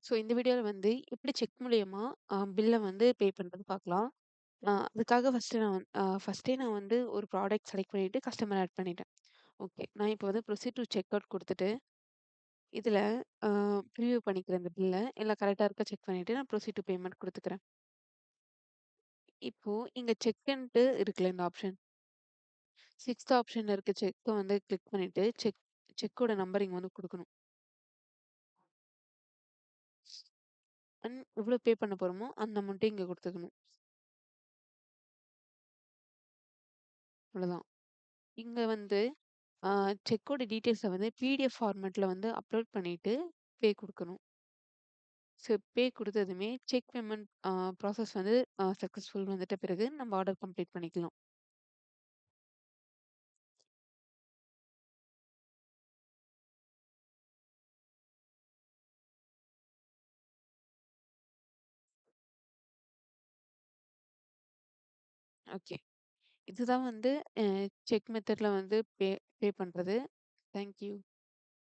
So இந்த வீடியோல வந்து எப்படி செக் மூலியமா பில்ல வந்து பே பண்றது பார்க்கலாம். அதுக்காக ஃபர்ஸ்ட்டே நான் வந்து ஒரு ப்ராடக்ட் செலக்ட் பண்ணிட்டு கஸ்டமர் ஆட் பண்ணிட்டேன். ஓகே. நான் இப்போ வந்து ப்ரொசீட் டூ செக் அவுட் குடுத்துட்டு, இதில அ ப்ரிவ்யூ பண்ணிக்கிறேன் இந்த பில்ல. எல்லாம் கரெக்ட்டா இருக்கா செக் பண்ணிட்டு நான் ப்ரொசீட் டூ பேமெண்ட் குடுத்துக்கிறேன். இப்போ இங்க செக்ன்ட்டு இருக்குல்ல இந்த ஆப்ஷன். 6த் ஆப்ஷன்ல இருக்க செக்க வந்து கிளிக் பண்ணிட்டு, செக்கோட நம்பர் இங்க வந்து குடுக்கணும். எவ்வளோ பே பண்ண போறோமோ அந்த அமௌண்ட்ட இங்க குடுத்துக்கணும். அவ்வளோதான். இங்க வந்து ஆ செக்கோட டீட்டெயில்ஸ வந்து பிடிஎஃப் ஃபார்மேட்ல வந்து அப்லோட் பண்ணிட்டு, பே குடுக்கணும். பே குடுத்ததுமே செக் பேமெண்ட் ப்ராசஸ் வந்து சக்சஸ்ஃபுல் வந்துட்ட பிறகு நம்ம ஆர்டர் கம்ப்ளீட் பண்ணிக்கலாம். ஓகே. இதுதான் வந்து அ செக் மெத்தட்ல வந்து பே பே பண்றது. Thank you.